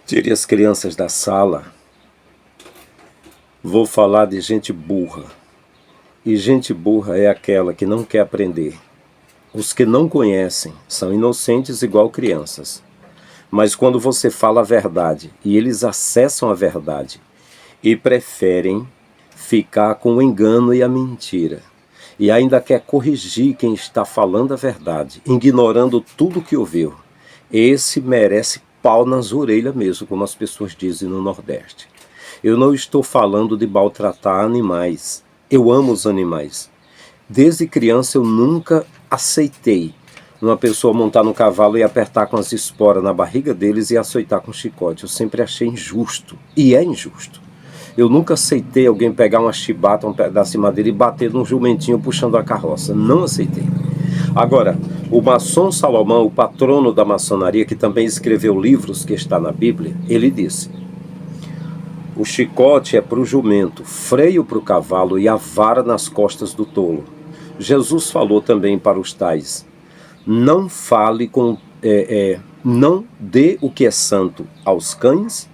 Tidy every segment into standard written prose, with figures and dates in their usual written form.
Tire as crianças da sala. Vou falar de gente burra. E gente burra é aquela que não quer aprender. Os que não conhecem são inocentes igual crianças. Mas quando você fala a verdade e eles acessam a verdade e preferem ficar com o engano e a mentira, e ainda quer corrigir quem está falando a verdade, ignorando tudo que ouviu, esse merece pau nas orelhas mesmo, como as pessoas dizem no Nordeste. Eu não estou falando de maltratar animais. Eu amo os animais. Desde criança eu nunca aceitei uma pessoa montar no cavalo e apertar com as esporas na barriga deles e açoitar com chicote. Eu sempre achei injusto. E é injusto. Eu nunca aceitei alguém pegar uma chibata, um pedaço de madeira e bater num jumentinho puxando a carroça. Não aceitei. Agora, o maçom Salomão, o patrono da maçonaria, que também escreveu livros que está na Bíblia, ele disse: o chicote é para o jumento, freio para o cavalo e a vara nas costas do tolo. Jesus falou também para os tais: não fale não dê o que é santo aos cães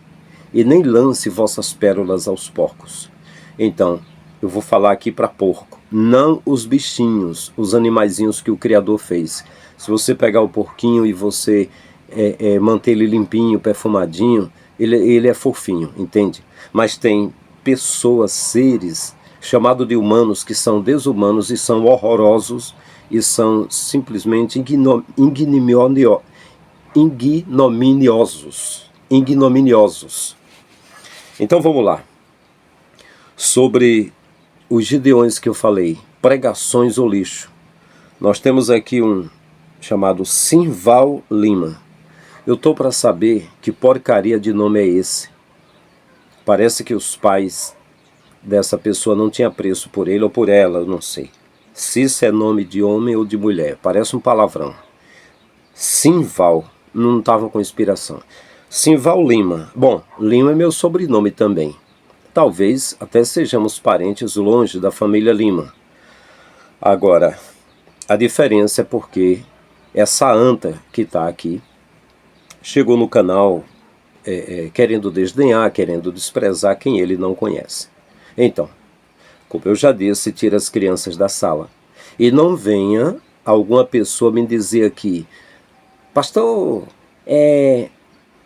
e nem lance vossas pérolas aos porcos. Então, eu vou falar aqui para porco, não os bichinhos, os animaizinhos que o Criador fez. Se você pegar o porquinho e você manter ele limpinho, perfumadinho, ele é fofinho, entende? Mas tem pessoas, seres, chamados de humanos, que são desumanos e são horrorosos e são simplesmente ignominiosos. Então vamos lá. Sobre os gideões que eu falei, pregações ou lixo. Nós temos aqui um chamado Simval Lima. Eu estou para saber que porcaria de nome é esse. Parece que os pais dessa pessoa não tinham preço por ele ou por ela, eu não sei. Se isso é nome de homem ou de mulher, parece um palavrão. Simval, não estava com inspiração. Simval Lima. Bom, Lima é meu sobrenome também. Talvez até sejamos parentes longe da família Lima. Agora, a diferença é porque essa anta que está aqui chegou no canal querendo desdenhar, querendo desprezar quem ele não conhece. Então, como eu já disse, tira as crianças da sala. E não venha alguma pessoa me dizer aqui: pastor,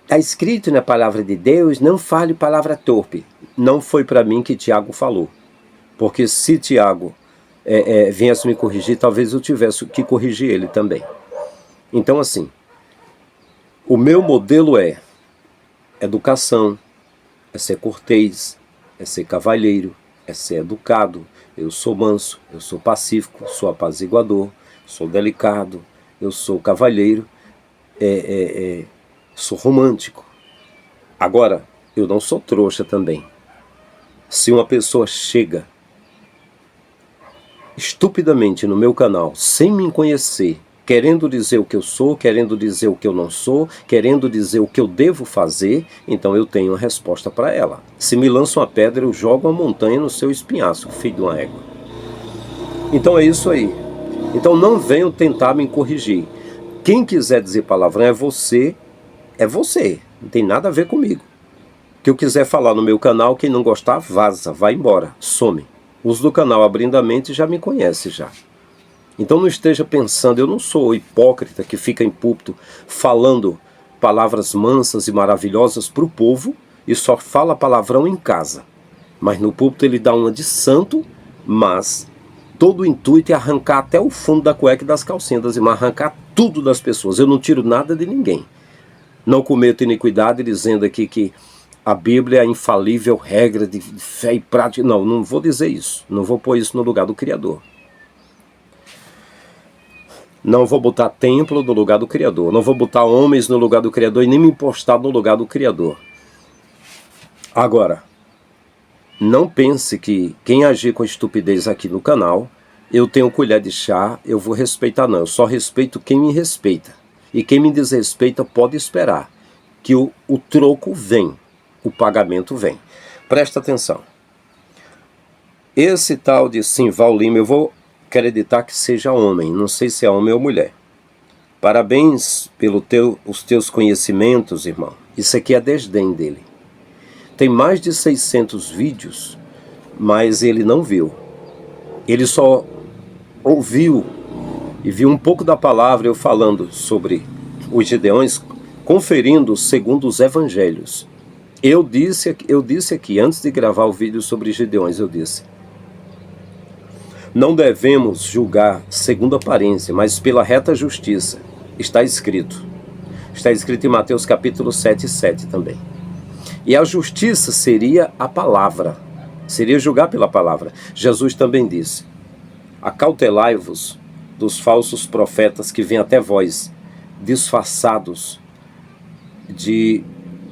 está escrito na palavra de Deus, não fale palavra torpe. Não foi para mim que Tiago falou. Porque se Tiago viesse me corrigir, talvez eu tivesse que corrigir ele também. Então, assim, o meu modelo é educação, é ser cortês, é ser cavalheiro, é ser educado. Eu sou manso, eu sou pacífico, sou apaziguador, sou delicado, eu sou cavalheiro, sou romântico. Agora, eu não sou trouxa também. Se uma pessoa chega estupidamente no meu canal, sem me conhecer, querendo dizer o que eu sou, querendo dizer o que eu não sou, querendo dizer o que eu devo fazer, então eu tenho uma resposta para ela. Se me lança uma pedra, eu jogo uma montanha no seu espinhaço, filho de uma égua. Então é isso aí. Então não venham tentar me corrigir. Quem quiser dizer palavrão é você, não tem nada a ver comigo. O que eu quiser falar no meu canal, quem não gostar, vaza, vai embora, some. Os do canal Abrindo a Mente já me conhecem já. Então não esteja pensando, eu não sou hipócrita que fica em púlpito falando palavras mansas e maravilhosas para o povo e só fala palavrão em casa. Mas no púlpito ele dá uma de santo, mas todo o intuito é arrancar até o fundo da cueca e das calcinhas das irmãs, arrancar tudo das pessoas. Eu não tiro nada de ninguém. Não cometo iniquidade, dizendo aqui que a Bíblia é a infalível regra de fé e prática. Não, não vou dizer isso. Não vou pôr isso no lugar do Criador. Não vou botar templo no lugar do Criador. Não vou botar homens no lugar do Criador e nem me postar no lugar do Criador. Agora, não pense que quem agir com estupidez aqui no canal, eu tenho colher de chá, eu vou respeitar. Não, eu só respeito quem me respeita. E quem me desrespeita pode esperar que o troco vem, o pagamento vem. Presta atenção. Esse tal de Simval Lima, eu vou acreditar que seja homem, não sei se é homem ou mulher. Parabéns pelos teus conhecimentos, irmão, Isso aqui é desdém dele. Tem mais de 600 vídeos, mas ele não viu. Ele só ouviu e viu um pouco da palavra eu falando sobre os Gideões, conferindo segundo os evangelhos. Eu disse aqui, antes de gravar o vídeo sobre Gideões, eu disse: não devemos julgar segundo a aparência, mas pela reta justiça. Está escrito. Está escrito em Mateus capítulo 7:7 também. E a justiça seria a palavra. Seria julgar pela palavra. Jesus também disse: acautelai-vos dos falsos profetas que vêm até vós, disfarçados de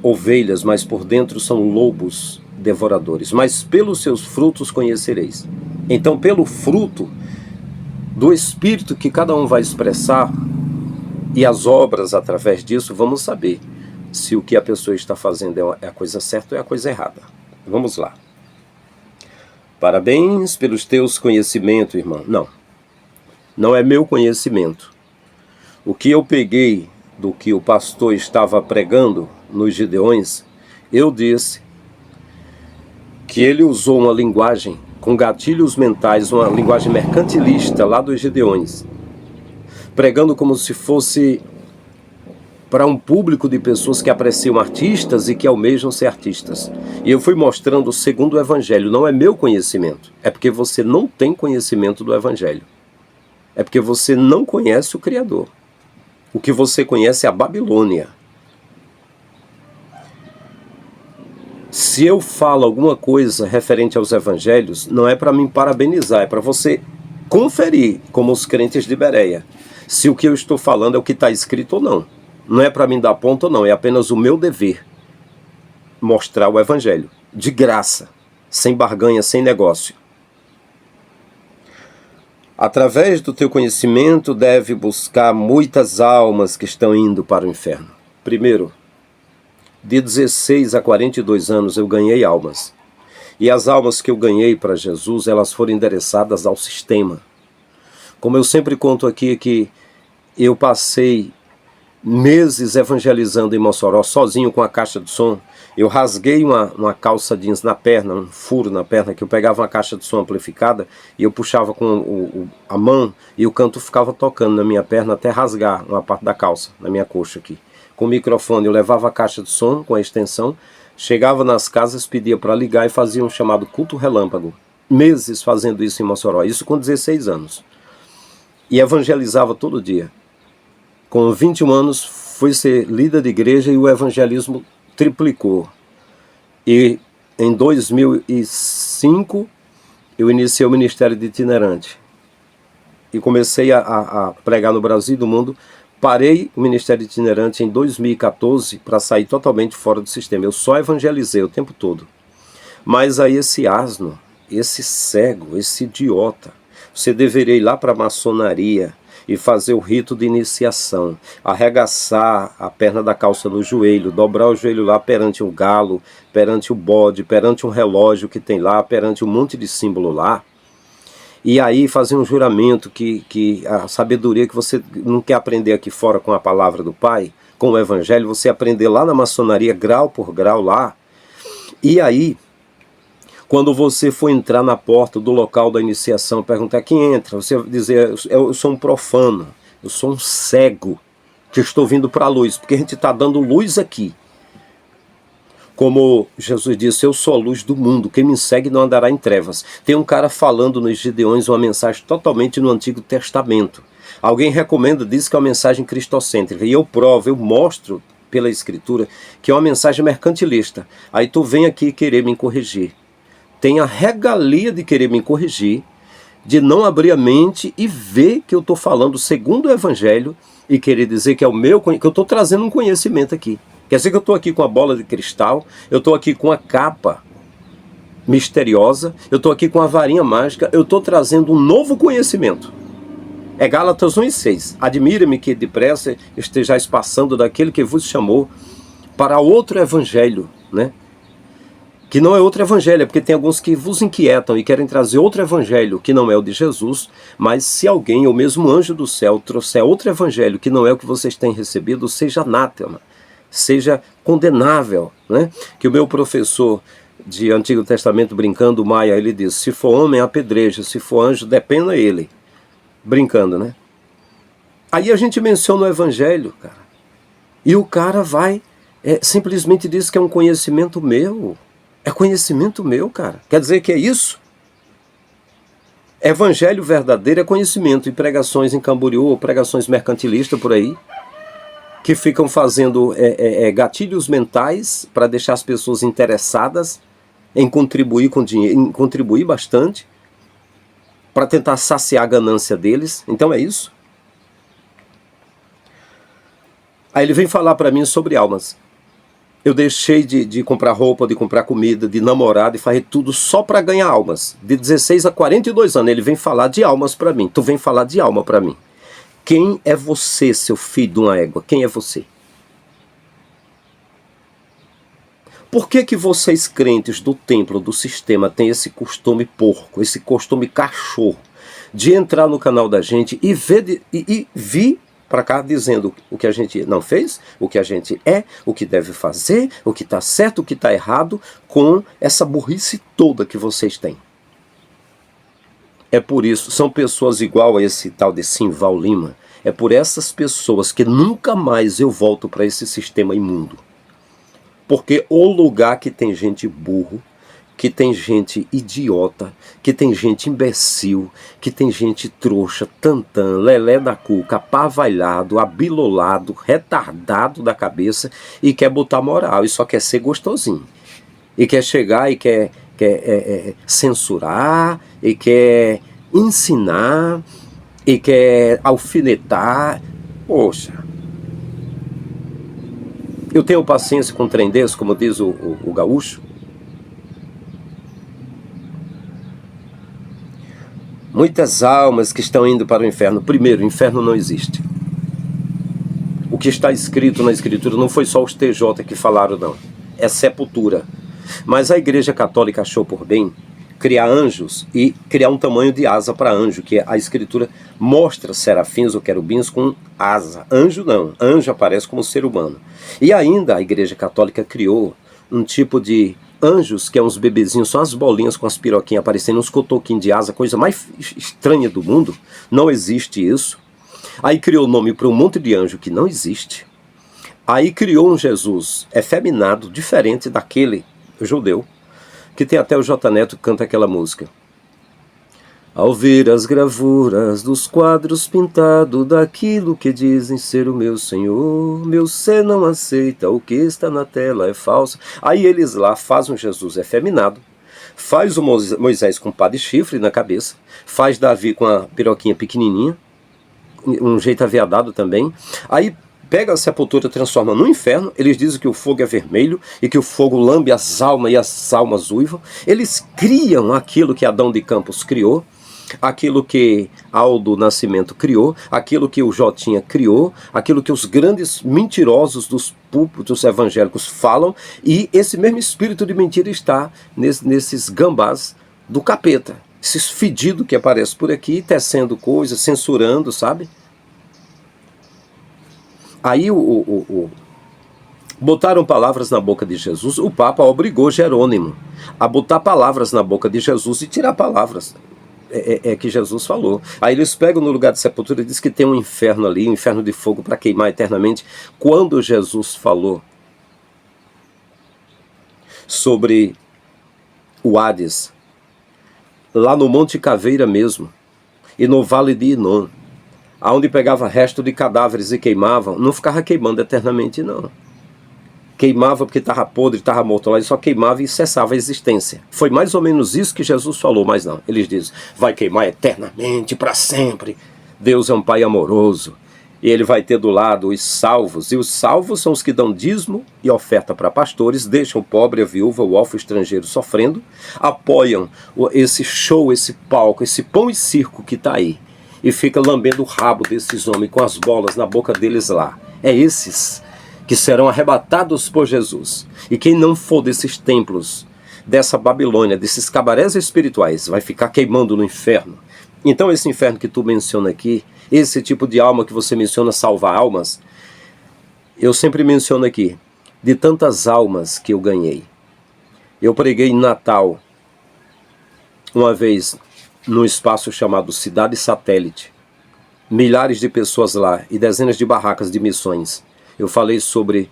ovelhas, mas por dentro são lobos devoradores. Mas pelos seus frutos conhecereis. Então, pelo fruto do Espírito que cada um vai expressar e as obras através disso, vamos saber se o que a pessoa está fazendo é a coisa certa ou é a coisa errada. Vamos lá. Parabéns pelos teus conhecimentos, irmão. Não é meu conhecimento. O que eu peguei do que o pastor estava pregando nos Gideões, eu disse que ele usou uma linguagem com gatilhos mentais, uma linguagem mercantilista lá dos Gideões, pregando como se fosse para um público de pessoas que apreciam artistas e que almejam ser artistas. E eu fui mostrando segundo o Evangelho. Não é meu conhecimento, é porque você não tem conhecimento do Evangelho. É porque você não conhece o Criador. O que você conhece é a Babilônia. Se eu falo alguma coisa referente aos evangelhos, não é para me parabenizar, é para você conferir, como os crentes de Bereia, se o que eu estou falando é o que está escrito ou não. Não é para mim dar ponto ou não, é apenas o meu dever mostrar o evangelho, de graça, sem barganha, sem negócio. Através do teu conhecimento deve buscar muitas almas que estão indo para o inferno. Primeiro, de 16 a 42 anos eu ganhei almas. E as almas que eu ganhei para Jesus, elas foram endereçadas ao sistema. Como eu sempre conto aqui, que eu passei meses evangelizando em Mossoró, sozinho com a caixa de som. Eu rasguei uma calça jeans na perna, um furo na perna, que eu pegava uma caixa de som amplificada e eu puxava com a mão e o canto ficava tocando na minha perna até rasgar uma parte da calça, na minha coxa aqui. Com o microfone eu levava a caixa de som com a extensão, chegava nas casas, pedia para ligar e fazia um chamado culto relâmpago. Meses fazendo isso em Mossoró, isso com 16 anos. E evangelizava todo dia. Com 21 anos fui ser líder de igreja e o evangelismo triplicou. E em 2005 eu iniciei o ministério de itinerante. E comecei a pregar no Brasil e do mundo. Parei o ministério itinerante em 2014 para sair totalmente fora do sistema. Eu só evangelizei o tempo todo. Mas aí esse asno, esse cego, esse idiota, você deveria ir lá para a maçonaria e fazer o rito de iniciação, arregaçar a perna da calça no joelho, dobrar o joelho lá perante o galo, perante o bode, perante um relógio que tem lá, perante um monte de símbolo lá, e aí fazer um juramento que a sabedoria que você não quer aprender aqui fora com a palavra do Pai, com o Evangelho, você aprender lá na maçonaria, grau por grau lá, e aí, quando você for entrar na porta do local da iniciação, perguntar quem entra, você vai dizer: eu sou um profano, eu sou um cego, que estou vindo para a luz, porque a gente está dando luz aqui. Como Jesus disse, eu sou a luz do mundo, quem me segue não andará em trevas. Tem um cara falando nos Gideões uma mensagem totalmente no Antigo Testamento. Alguém recomenda, diz que é uma mensagem cristocêntrica, e eu provo, eu mostro pela Escritura que é uma mensagem mercantilista. Aí tu vem aqui querer me corrigir. Tem a regalia de querer me corrigir, de não abrir a mente e ver que eu estou falando segundo o Evangelho e querer dizer que é o meu, que eu estou trazendo um conhecimento aqui. Quer dizer que eu estou aqui com a bola de cristal, eu estou aqui com a capa misteriosa, eu estou aqui com a varinha mágica, eu estou trazendo um novo conhecimento. É Gálatas 1:6. Admira-me que depressa estejais passando daquele que vos chamou para outro evangelho, né? Que não é outro evangelho, é porque tem alguns que vos inquietam e querem trazer outro evangelho que não é o de Jesus, mas se alguém, ou mesmo anjo do céu, trouxer outro evangelho que não é o que vocês têm recebido, seja anátema. seja condenável, né? Que o meu professor de Antigo Testamento, brincando, Maia, ele diz: se for homem, apedreja, se for anjo, dependa ele. Brincando, né? Aí a gente menciona o Evangelho, cara. E o cara vai, simplesmente diz que é um conhecimento meu. É conhecimento meu, cara. Quer dizer que é isso? Evangelho verdadeiro é conhecimento. E pregações em Camboriú, ou pregações mercantilistas por aí, que ficam fazendo gatilhos mentais para deixar as pessoas interessadas em contribuir com dinheiro, em contribuir bastante, para tentar saciar a ganância deles. Então é isso. Aí ele vem falar para mim sobre almas. Eu deixei de comprar roupa, de comprar comida, de namorar, de fazer tudo só para ganhar almas. De 16 a 42 anos, ele vem falar de almas para mim. Tu vem falar de alma para mim. Quem é você, seu filho de uma égua? Quem é você? Por que vocês, crentes do templo, do sistema, têm esse costume porco, esse costume cachorro, de entrar no canal da gente e vir para cá dizendo o que a gente não fez, o que a gente é, o que deve fazer, o que está certo, o que está errado, com essa burrice toda que vocês têm? É por isso, são pessoas igual a esse tal de Simval Lima. É por essas pessoas que nunca mais eu volto para esse sistema imundo. Porque o lugar que tem gente burro, que tem gente idiota, que tem gente imbecil, que tem gente trouxa, tantã, lelé da cuca, apavalhado, abilolado, retardado da cabeça e quer botar moral e só quer ser gostosinho. E quer chegar e quer censurar, e quer ensinar, e quer alfinetar. Poxa, eu tenho paciência com um trem desse, como diz o gaúcho. Muitas almas que estão indo para o inferno. Primeiro, o inferno não existe. O que está escrito na Escritura não foi só os TJ que falaram, não. É sepultura. Mas a Igreja Católica achou por bem criar anjos e criar um tamanho de asa para anjo, que a Escritura mostra serafins ou querubins com asa. Anjo não. Anjo aparece como ser humano. E ainda a Igreja Católica criou um tipo de anjos, que é uns bebezinhos, são as bolinhas com as piroquinhas aparecendo, uns cotoquinhos de asa, coisa mais estranha do mundo. Não existe isso. Aí criou o nome para um monte de anjo que não existe. Aí criou um Jesus efeminado, diferente daquele judeu, que tem até o J Neto que canta aquela música. Ao ver as gravuras dos quadros pintados daquilo que dizem ser o meu Senhor, meu ser não aceita, o que está na tela é falso. Aí eles lá fazem um Jesus efeminado, faz o Moisés com pá de chifre na cabeça, faz Davi com a piroquinha pequenininha, um jeito aviadado também. Aí pega a sepultura e transforma no inferno. Eles dizem que o fogo é vermelho e que o fogo lambe as almas e as almas uivam. Eles criam aquilo que Adão de Campos criou, aquilo que Aldo Nascimento criou, aquilo que o Jotinha criou, aquilo que os grandes mentirosos dos púlpitos evangélicos falam, e esse mesmo espírito de mentira está nesses gambás do capeta, esses fedidos que aparecem por aqui, tecendo coisas, censurando, sabe? Aí botaram palavras na boca de Jesus. O Papa obrigou Jerônimo a botar palavras na boca de Jesus e tirar palavras que Jesus falou. Aí eles pegam no lugar de sepultura e diz que tem um inferno ali, um inferno de fogo para queimar eternamente. Quando Jesus falou sobre o Hades, lá no Monte Caveira mesmo, e no Vale de Inon, aonde pegava resto de cadáveres e queimavam, não ficava queimando eternamente, não. Queimava porque estava podre, estava morto lá, e só queimava e cessava a existência. Foi mais ou menos isso que Jesus falou, mas não. Eles dizem, vai queimar eternamente, para sempre. Deus é um Pai amoroso, e Ele vai ter do lado os salvos, e os salvos são os que dão dízimo e oferta para pastores, deixam o pobre, a viúva, o órfão, o estrangeiro sofrendo, apoiam esse show, esse palco, esse pão e circo que está aí, e fica lambendo o rabo desses homens com as bolas na boca deles lá. É esses que serão arrebatados por Jesus. E quem não for desses templos, dessa Babilônia, desses cabarés espirituais, vai ficar queimando no inferno. Então esse inferno que tu menciona aqui, esse tipo de alma que você menciona, salvar almas, Eu sempre menciono aqui, de tantas almas que eu ganhei. Eu preguei em Natal, uma vez, num espaço chamado Cidade Satélite. Milhares de pessoas lá e dezenas de barracas de missões. Eu falei sobre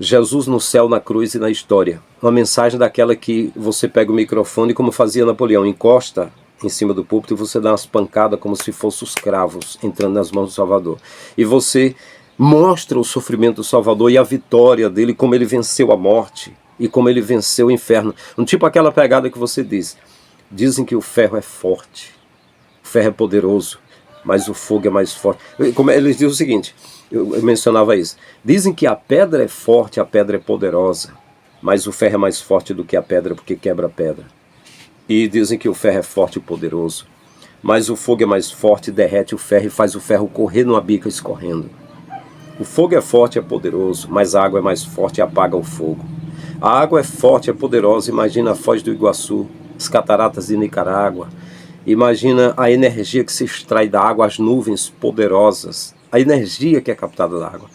Jesus no céu, na cruz e na história. Uma mensagem daquela que você pega o microfone, como fazia Napoleão, encosta em cima do púlpito e você dá umas pancadas como se fossem os cravos entrando nas mãos do Salvador. E você mostra o sofrimento do Salvador e a vitória dele, como ele venceu a morte e como ele venceu o inferno. Um tipo aquela pegada que você diz. Dizem que o ferro é forte, o ferro é poderoso, mas o fogo é mais forte. Como eles dizem o seguinte, eu mencionava isso. Dizem que a pedra é forte, a pedra é poderosa, mas o ferro é mais forte do que a pedra porque quebra a pedra. E dizem que o ferro é forte e poderoso, mas o fogo é mais forte, derrete o ferro e faz o ferro correr numa bica escorrendo. O fogo é forte e é poderoso, mas a água é mais forte e apaga o fogo. A água é forte e é poderosa, imagina a Foz do Iguaçu, as cataratas de Nicarágua. Imagina a energia que se extrai da água, as nuvens poderosas, a energia que é captada da água.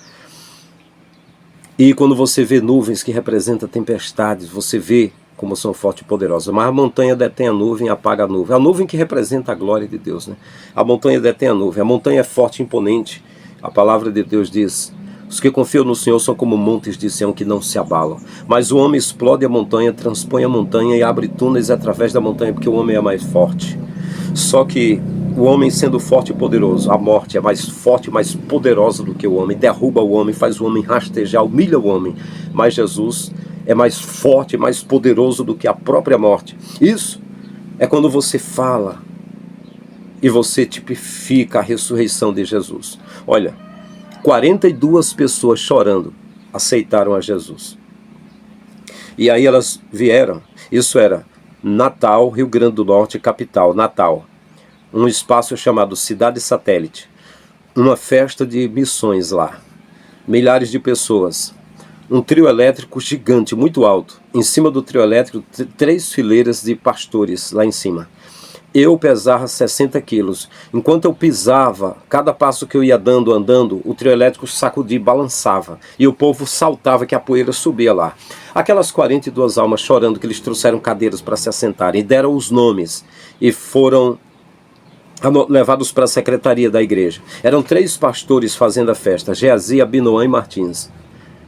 E quando você vê nuvens que representam tempestades, você vê como são fortes e poderosas. Mas a montanha detém a nuvem e apaga a nuvem. A nuvem que representa a glória de Deus, né? A montanha detém a nuvem. A montanha é forte e imponente. A palavra de Deus diz: os que confiam no Senhor são como montes de Sião que não se abalam. Mas o homem explode a montanha, transpõe a montanha e abre túneis através da montanha, porque o homem é mais forte. Só que o homem, sendo forte e poderoso, a morte é mais forte e mais poderosa do que o homem, derruba o homem, faz o homem rastejar, humilha o homem. Mas Jesus é mais forte e mais poderoso do que a própria morte. Isso é quando você fala e você tipifica a ressurreição de Jesus. Olha, 42 pessoas chorando aceitaram a Jesus. E aí elas vieram, isso era Natal, Rio Grande do Norte, capital, Natal. Um espaço chamado Cidade Satélite. Uma festa de missões lá. Milhares de pessoas. Um trio elétrico gigante, muito alto. Em cima do trio elétrico, 3 fileiras de pastores lá em cima. Eu pesava 60 quilos. Enquanto eu pisava, cada passo que eu ia andando, o trio elétrico sacudia, balançava. E o povo saltava que a poeira subia lá. Aquelas 42 almas chorando que eles trouxeram cadeiras para se assentarem. E deram os nomes. E foram levados para a secretaria da igreja. Eram 3 pastores fazendo a festa. Geazi, Abinoam e Martins.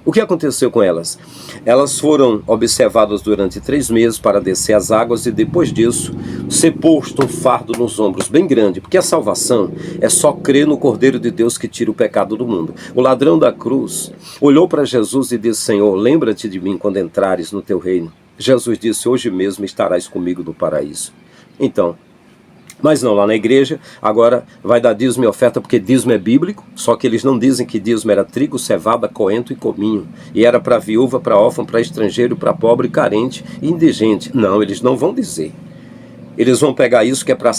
O que aconteceu com elas? Elas foram observadas durante 3 meses para descer as águas e depois disso ser posto um fardo nos ombros bem grande, porque a salvação é só crer no Cordeiro de Deus que tira o pecado do mundo. O ladrão da cruz olhou para Jesus e disse: Senhor, lembra-te de mim quando entrares no teu reino. Jesus disse: hoje mesmo estarás comigo no paraíso. Então, mas não, lá na igreja, agora vai dar dízimo e oferta, porque dízimo é bíblico, só que eles não dizem que dízimo era trigo, cevada, coentro e cominho, e era para viúva, para órfão, para estrangeiro, para pobre, carente e indigente. Não, eles não vão dizer. Eles vão pegar isso que é para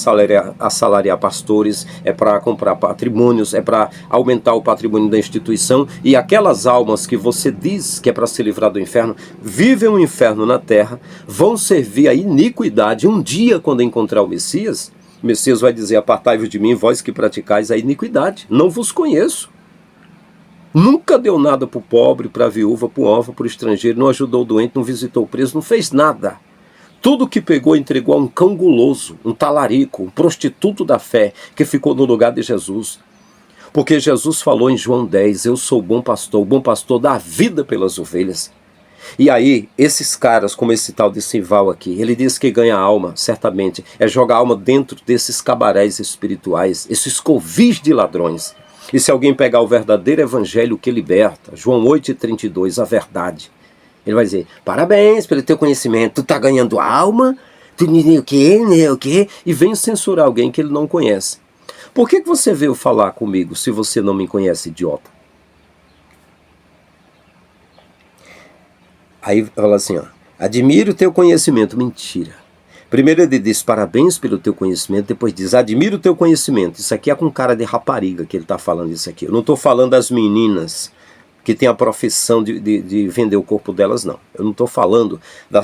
assalariar pastores, é para comprar patrimônios, é para aumentar o patrimônio da instituição, e aquelas almas que você diz que é para se livrar do inferno, vivem o inferno na terra, vão servir a iniquidade. Um dia, quando encontrar o Messias vai dizer: apartai-vos de mim, vós que praticais a iniquidade, não vos conheço. Nunca deu nada para o pobre, para a viúva, para o órfão, para o estrangeiro, não ajudou o doente, não visitou o preso, não fez nada. Tudo que pegou entregou a um cão guloso, um talarico, um prostituto da fé, que ficou no lugar de Jesus. Porque Jesus falou em João 10, eu sou o bom pastor dá a vida pelas ovelhas. E aí, esses caras, como esse tal de Simval aqui, ele diz que ganha alma, certamente, é jogar alma dentro desses cabarés espirituais, esses covis de ladrões. E se alguém pegar o verdadeiro evangelho que liberta, João 8,32, a verdade, ele vai dizer: parabéns pelo teu conhecimento, tu tá ganhando alma, tu nem o quê, e vem censurar alguém que ele não conhece. Por que você veio falar comigo se você não me conhece, idiota? Aí fala assim, ó: admiro o teu conhecimento. Mentira. Primeiro ele diz: parabéns pelo teu conhecimento. Depois diz: admiro o teu conhecimento. Isso aqui é com cara de rapariga que ele está falando isso aqui. Eu não estou falando das meninas que têm a profissão de vender o corpo delas, não. Eu não estou falando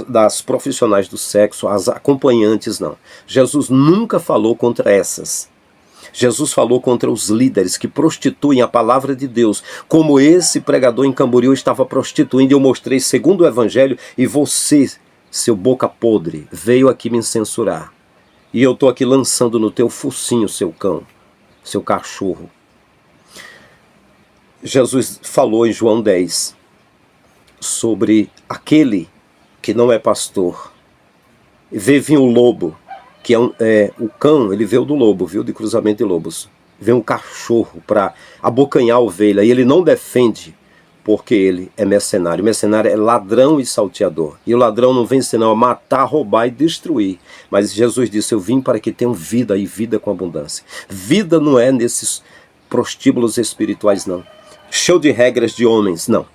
das profissionais do sexo, as acompanhantes, não. Jesus nunca falou contra essas. Jesus falou contra os líderes que prostituem a palavra de Deus, como esse pregador em Camboriú estava prostituindo. Eu mostrei segundo o evangelho e você, seu boca podre, veio aqui me censurar. E eu estou aqui lançando no teu focinho, seu cão, seu cachorro. Jesus falou em João 10 sobre aquele que não é pastor. Vê vir o lobo, que o cão, ele veio do lobo, viu, de cruzamento de lobos. Vem um cachorro para abocanhar a ovelha, e ele não defende, porque ele é mercenário. Mercenário é ladrão e salteador. E o ladrão não vem senão a matar, roubar e destruir. Mas Jesus disse, eu vim para que tenham vida e vida com abundância. Vida não é nesses prostíbulos espirituais, não. Show de regras de homens, não.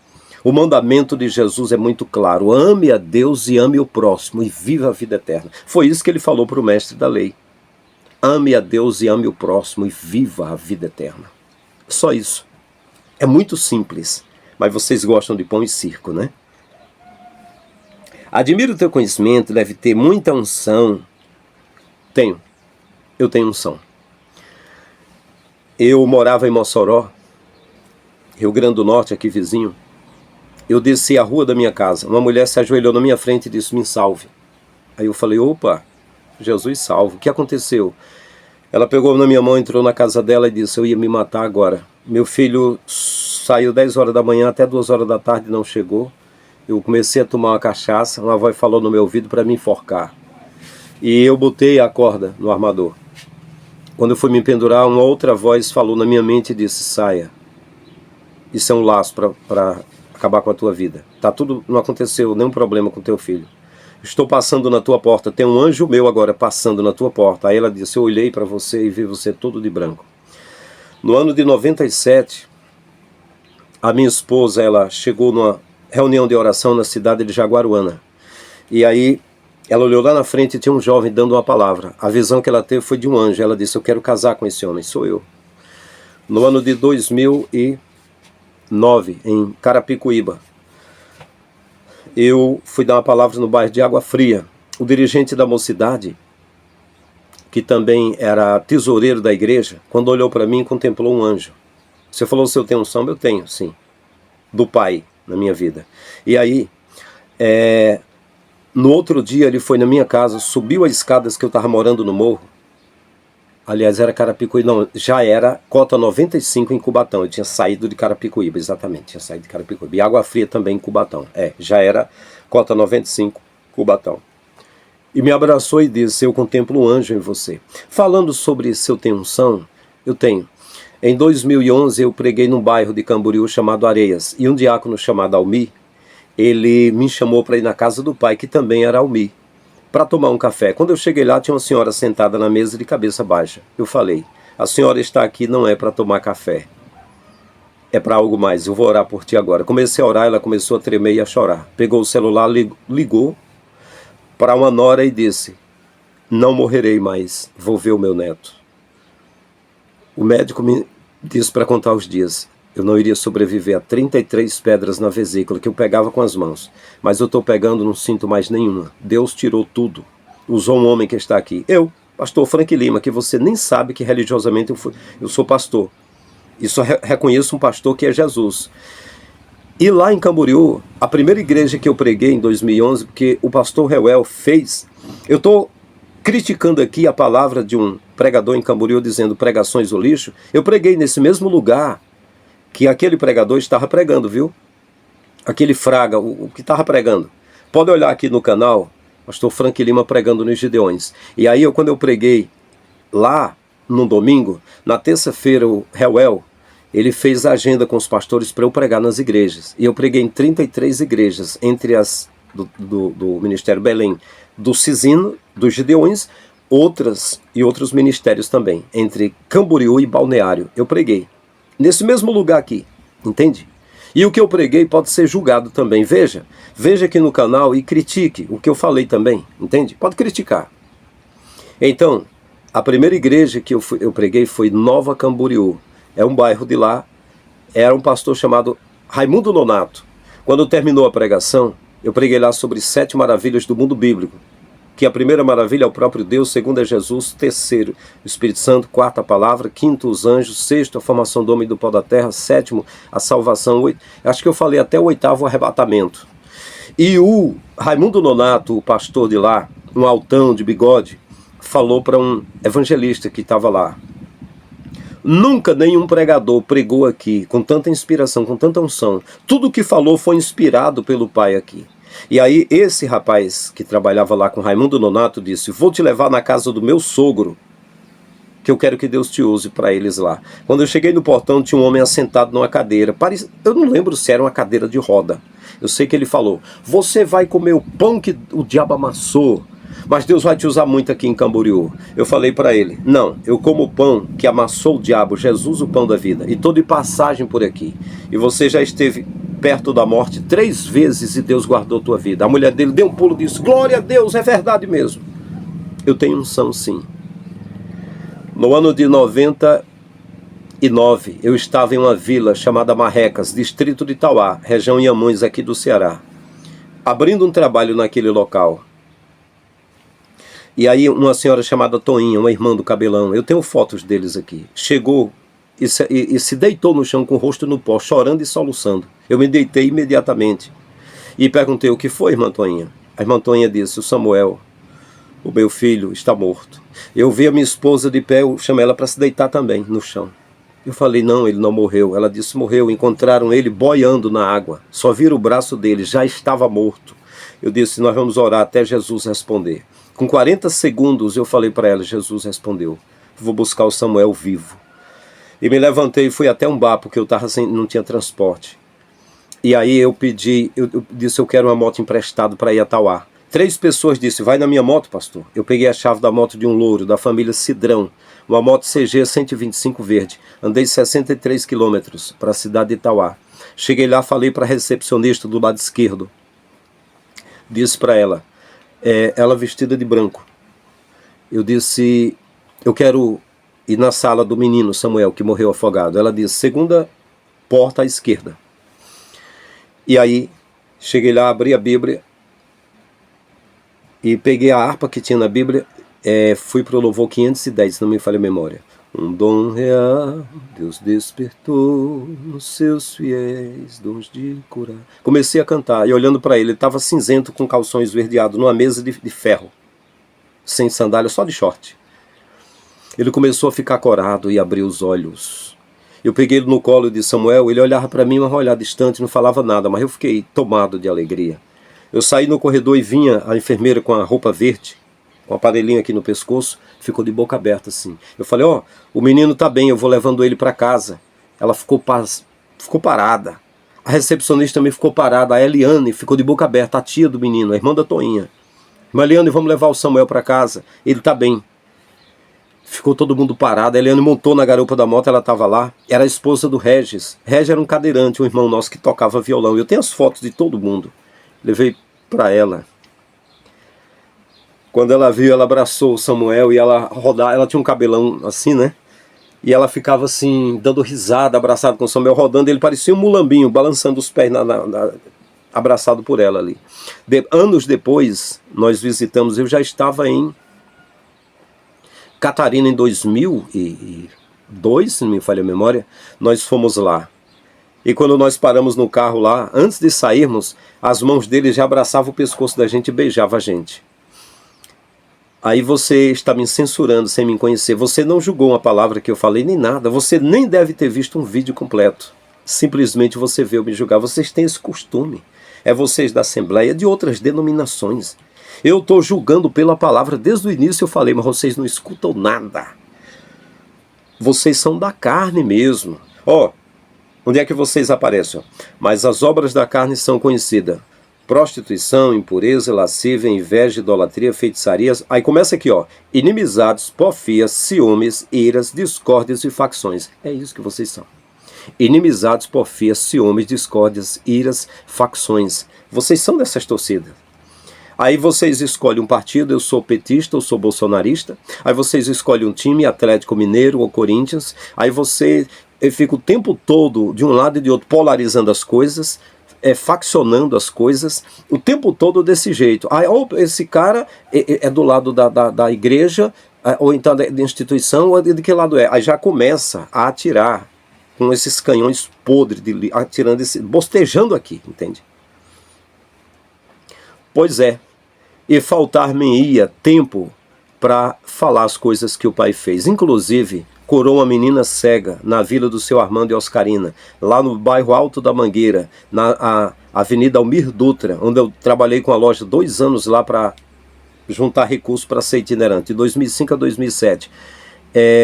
O mandamento de Jesus é muito claro. Ame a Deus e ame o próximo e viva a vida eterna. Foi isso que ele falou para o mestre da lei. Ame a Deus e ame o próximo e viva a vida eterna. Só isso. É muito simples. Mas vocês gostam de pão e circo, né? Admiro o teu conhecimento, deve ter muita unção. Tenho. Eu tenho unção. Eu morava em Mossoró, Rio Grande do Norte, aqui vizinho. Eu desci a rua da minha casa, uma mulher se ajoelhou na minha frente e disse, me salve. Aí eu falei, opa, Jesus salve, o que aconteceu? Ela pegou na minha mão, entrou na casa dela e disse, eu ia me matar agora. Meu filho saiu 10 horas da manhã até 2 horas da tarde, não chegou. Eu comecei a tomar uma cachaça, uma voz falou no meu ouvido para me enforcar. E eu botei a corda no armador. Quando eu fui me pendurar, uma outra voz falou na minha mente e disse, saia. Isso é um laço para acabar com a tua vida. Tá tudo, não aconteceu nenhum problema com teu filho. Estou passando na tua porta, tem um anjo meu agora passando na tua porta. Aí ela disse, eu olhei para você e vi você todo de branco. No ano de 97, a minha esposa, ela chegou numa reunião de oração na cidade de Jaguaruana. E aí, ela olhou lá na frente e tinha um jovem dando uma palavra. A visão que ela teve foi de um anjo. Ela disse, eu quero casar com esse homem, sou eu. No ano de 2009, em Carapicuíba, eu fui dar uma palavra no bairro de Água Fria. O dirigente da mocidade, que também era tesoureiro da igreja, quando olhou para mim, contemplou um anjo. Você falou, se eu tenho unção? Eu tenho, sim. Do Pai, na minha vida. E aí, no outro dia, ele foi na minha casa, subiu as escadas que eu estava morando no morro. Aliás, era Carapicuíba, não, já era cota 95 em Cubatão. Eu tinha saído de Carapicuíba, exatamente, tinha saído de Carapicuíba. E Água Fria também em Cubatão. Já era cota 95, Cubatão. E me abraçou e disse, eu contemplo um anjo em você. Falando sobre se eu tenho unção, eu tenho. Em 2011, eu preguei num bairro de Camboriú chamado Areias. E um diácono chamado Almi, ele me chamou para ir na casa do pai, que também era Almi, para tomar um café. Quando eu cheguei lá, tinha uma senhora sentada na mesa de cabeça baixa. Eu falei, a senhora está aqui não é para tomar café, é para algo mais, eu vou orar por ti agora. Comecei a orar, ela começou a tremer e a chorar. Pegou o celular, ligou para uma nora e disse, não morrerei mais, vou ver o meu neto. O médico me disse para contar os dias. Eu não iria sobreviver a 33 pedras na vesícula que eu pegava com as mãos. Mas eu estou pegando, não sinto mais nenhuma. Deus tirou tudo. Usou um homem que está aqui. Eu, pastor Frank Lima, que você nem sabe que religiosamente eu sou pastor. E só reconheço um pastor que é Jesus. E lá em Camboriú, a primeira igreja que eu preguei em 2011, porque o pastor Reuel fez... Eu estou criticando aqui a palavra de um pregador em Camboriú dizendo pregações do lixo. Eu preguei nesse mesmo lugar que aquele pregador estava pregando, viu? Aquele fraga, o que estava pregando. Pode olhar aqui no canal, pastor Frank Lima pregando nos Gideões. E aí, quando eu preguei lá, no domingo, na terça-feira, o Reuel, ele fez a agenda com os pastores para eu pregar nas igrejas. E eu preguei em 33 igrejas, entre as do Ministério Belém, do Cisino, dos Gideões, outros ministérios também, entre Camboriú e Balneário. Eu preguei nesse mesmo lugar aqui, entende? E o que eu preguei pode ser julgado também. Veja aqui no canal e critique o que eu falei também, entende? Pode criticar. Então, a primeira igreja que eu preguei foi Nova Camboriú. É um bairro de lá. Era um pastor chamado Raimundo Nonato. Quando terminou a pregação, eu preguei lá sobre 7 maravilhas do mundo bíblico. que a primeira maravilha é o próprio Deus, segundo é Jesus, terceiro, o Espírito Santo, quarta, a palavra, quinto, os anjos, sexto, a formação do homem do pó da terra, sétimo, a salvação, acho que eu falei até o oitavo arrebatamento. E o Raimundo Nonato, o pastor de lá, um altão de bigode, falou para um evangelista que estava lá: nunca nenhum pregador pregou aqui com tanta inspiração, com tanta unção. Tudo que falou foi inspirado pelo Pai aqui. E aí esse rapaz que trabalhava lá com Raimundo Nonato disse: vou te levar na casa do meu sogro, que eu quero que Deus te use para eles lá. Quando eu cheguei no portão, tinha um homem assentado numa cadeira. Eu não lembro se era uma cadeira de roda. Eu sei que ele falou: você vai comer o pão que o diabo amassou, mas Deus vai te usar muito aqui em Camboriú. Eu falei para ele: não, eu como o pão que amassou o diabo, Jesus, o pão da vida, e estou de passagem por aqui. E você já esteve perto da morte 3 vezes e Deus guardou tua vida. A mulher dele deu um pulo e disse: glória a Deus, é verdade mesmo. Eu tenho unção, sim. No ano de 99, eu estava em uma vila chamada Marrecas, distrito de Itauá, região Inhamuns, aqui do Ceará, abrindo um trabalho naquele local. E aí uma senhora chamada Toinha, uma irmã do cabelão, eu tenho fotos deles aqui, chegou e se deitou no chão com o rosto no pó, chorando e soluçando. Eu me deitei imediatamente e perguntei: o que foi, irmã Toinha? A irmã Toinha disse: o Samuel, o meu filho, está morto. Eu vi a minha esposa de pé, eu chamei ela para se deitar também no chão. Eu falei: não, ele não morreu. Ela disse: morreu. Encontraram ele boiando na água, só viram o braço dele, já estava morto. Eu disse: nós vamos orar até Jesus responder. Com 40 segundos eu falei para ela: Jesus respondeu, vou buscar o Samuel vivo. E me levantei e fui até um bar, porque eu não tinha transporte. E aí eu disse: eu quero uma moto emprestada para ir a Itauá. 3 pessoas disseram: vai na minha moto, pastor. Eu peguei a chave da moto de um louro, da família Cidrão, uma moto CG 125 verde. Andei 63 quilômetros para a cidade de Itauá. Cheguei lá, falei para a recepcionista do lado esquerdo. Disse para ela, ela vestida de branco. Eu disse: eu quero ir na sala do menino Samuel, que morreu afogado. Ela disse: segunda porta à esquerda. E aí, cheguei lá, abri a Bíblia e peguei a harpa que tinha na Bíblia, fui para o louvor 510, se não me falha a memória. Um dom real, Deus despertou nos seus fiéis dons de curar. Comecei a cantar e olhando para ele estava cinzento com calção esverdeado, numa mesa de ferro, sem sandália, só de short. Ele começou a ficar corado e abriu os olhos. Eu peguei ele no colo de Samuel, ele olhava para mim, mas olhava distante, não falava nada, mas eu fiquei tomado de alegria. Eu saí no corredor e vinha a enfermeira com a roupa verde, com um aparelhinho aqui no pescoço, ficou de boca aberta assim. Eu falei: ó, o menino tá bem, eu vou levando ele para casa. Ela ficou parada. A recepcionista também ficou parada, a Eliane ficou de boca aberta, a tia do menino, a irmã da Toinha. Mas Eliane, vamos levar o Samuel para casa, ele tá bem. Ficou todo mundo parado. A Eliane montou na garupa da moto, ela estava lá. Era a esposa do Regis. Regis era um cadeirante, um irmão nosso que tocava violão. Eu tenho as fotos de todo mundo. Levei para ela. Quando ela viu, ela abraçou o Samuel e ela rodava. Ela tinha um cabelão assim, né? E ela ficava assim, dando risada, abraçado com o Samuel, rodando. Ele parecia um mulambinho, balançando os pés, abraçado por ela ali. Anos depois, nós visitamos. Eu já estava em Catarina em 2002, se não me falha a memória, nós fomos lá. E quando nós paramos no carro lá, antes de sairmos, as mãos dele já abraçavam o pescoço da gente e beijavam a gente. Aí você está me censurando sem me conhecer. Você não julgou uma palavra que eu falei, nem nada. Você nem deve ter visto um vídeo completo. Simplesmente você veio me julgar. Vocês têm esse costume. É vocês da Assembleia, de outras denominações. Eu estou julgando pela palavra, desde o início eu falei, mas vocês não escutam nada. Vocês são da carne mesmo. Ó, onde é que vocês aparecem? Mas as obras da carne são conhecidas: prostituição, impureza, lascívia, inveja, idolatria, feitiçarias. Aí começa aqui, ó: inimizades, porfias, ciúmes, iras, discórdias e facções. É isso que vocês são. Inimizades, porfias, ciúmes, discórdias, iras, facções. Vocês são dessas torcidas. Aí vocês escolhem um partido, eu sou petista, eu sou bolsonarista. Aí vocês escolhem um time, Atlético Mineiro ou Corinthians. Aí você fica o tempo todo de um lado e de outro polarizando as coisas, faccionando as coisas o tempo todo desse jeito. Ou esse cara é do lado da igreja, ou então da instituição, ou de que lado é? Aí já começa a atirar com esses canhões podres, atirando, bostejando aqui, entende? Pois é, e faltar-me-ia tempo para falar as coisas que o pai fez. Inclusive, curou uma menina cega na vila do seu Armando e Oscarina, lá no bairro Alto da Mangueira, na Avenida Almir Dutra, onde eu trabalhei com a loja 2 anos lá para juntar recursos para ser itinerante, de 2005 a 2007.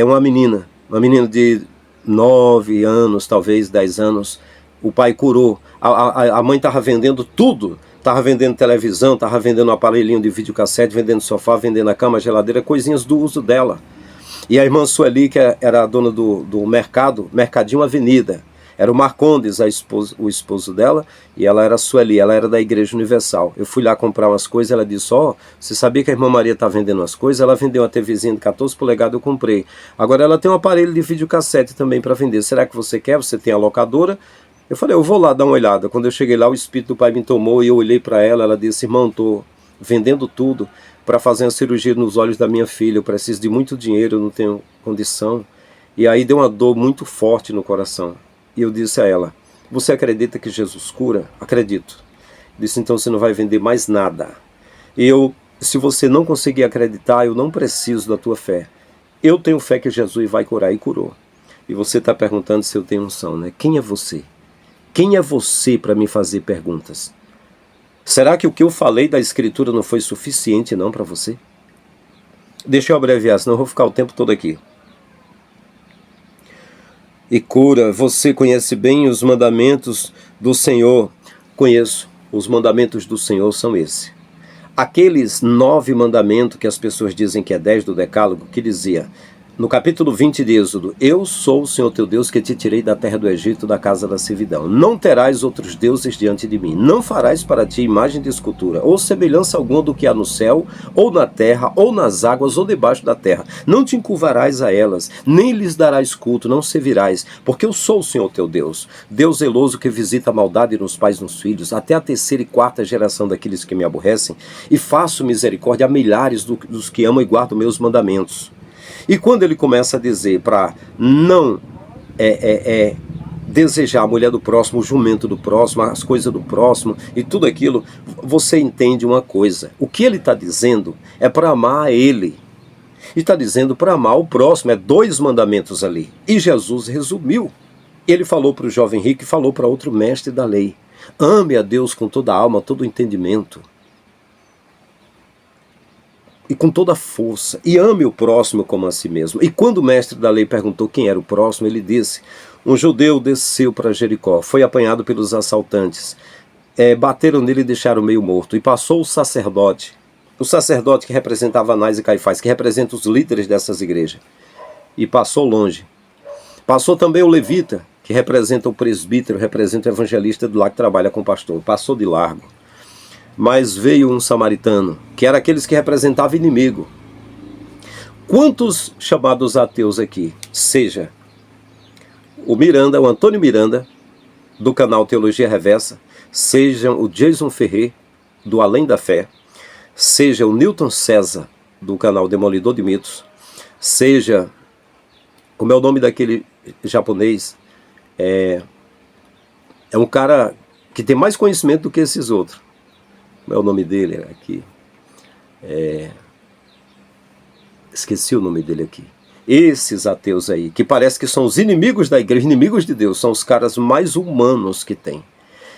Uma menina de 9 anos, talvez 10 anos, o pai curou. A mãe estava vendendo tudo. Estava vendendo televisão, estava vendendo um aparelhinho de videocassete, vendendo sofá, vendendo a cama, a geladeira, coisinhas do uso dela. E a irmã Sueli, que era a dona do Mercadinho Avenida, era o Marcondes, o esposo dela, e ela era a Sueli, ela era da Igreja Universal. Eu fui lá comprar umas coisas, ela disse, você sabia que a irmã Maria está vendendo as coisas? Ela vendeu uma TVzinha de 14 polegadas, eu comprei. Agora ela tem um aparelho de videocassete também para vender. Será que você quer? Você tem a locadora? Eu falei, eu vou lá dar uma olhada. Quando eu cheguei lá, o Espírito do Pai me tomou e eu olhei para ela. Ela disse, irmão, estou vendendo tudo para fazer uma cirurgia nos olhos da minha filha. Eu preciso de muito dinheiro, eu não tenho condição. E aí deu uma dor muito forte no coração. E eu disse a ela, você acredita que Jesus cura? Acredito. Disse, então você não vai vender mais nada. Se você não conseguir acreditar, eu não preciso da tua fé. Eu tenho fé que Jesus vai curar, e curou. E você está perguntando se eu tenho unção, né? Quem é você? Quem é você para me fazer perguntas? Será que o que eu falei da Escritura não foi suficiente não para você? Deixa eu abreviar, senão eu vou ficar o tempo todo aqui. E cura, você conhece bem os mandamentos do Senhor? Conheço, os mandamentos do Senhor são esses. Aqueles 9 mandamentos que as pessoas dizem que é 10 do Decálogo, que dizia... No capítulo 20 de Êxodo, eu sou o Senhor teu Deus que te tirei da terra do Egito, da casa da servidão. Não terás outros deuses diante de mim. Não farás para ti imagem de escultura, ou semelhança alguma do que há no céu, ou na terra, ou nas águas, ou debaixo da terra. Não te encurvarás a elas, nem lhes darás culto, não servirás, porque eu sou o Senhor teu Deus. Deus zeloso que visita a maldade nos pais e nos filhos, até a 3ª e 4ª geração daqueles que me aborrecem, e faço misericórdia a milhares dos que amam e guardam meus mandamentos. E quando ele começa a dizer para não desejar a mulher do próximo, o jumento do próximo, as coisas do próximo e tudo aquilo, você entende uma coisa. O que ele está dizendo é para amar ele. E está dizendo para amar o próximo, 2 mandamentos ali. E Jesus resumiu. Ele falou para o jovem rico e falou para outro mestre da lei. Ame a Deus com toda a alma, todo o entendimento. E com toda a força, e ame o próximo como a si mesmo. E quando o mestre da lei perguntou quem era o próximo, ele disse, um judeu desceu para Jericó, foi apanhado pelos assaltantes, bateram nele e deixaram meio morto, e passou o sacerdote que representava Anás e Caifás, que representa os líderes dessas igrejas, e passou longe. Passou também o levita, que representa o presbítero, representa o evangelista do lá que trabalha com o pastor, passou de largo. Mas veio um samaritano, que era aqueles que representavam inimigo. Quantos chamados ateus aqui? Seja o Antônio Miranda, do canal Teologia Reversa, seja o Jason Ferrer, do Além da Fé, seja o Newton César, do canal Demolidor de Mitos, seja, como é o nome daquele japonês, é um cara que tem mais conhecimento do que esses outros. Como é o nome dele aqui? Esqueci o nome dele aqui. Esses ateus aí, que parece que são os inimigos da igreja, inimigos de Deus, são os caras mais humanos que tem.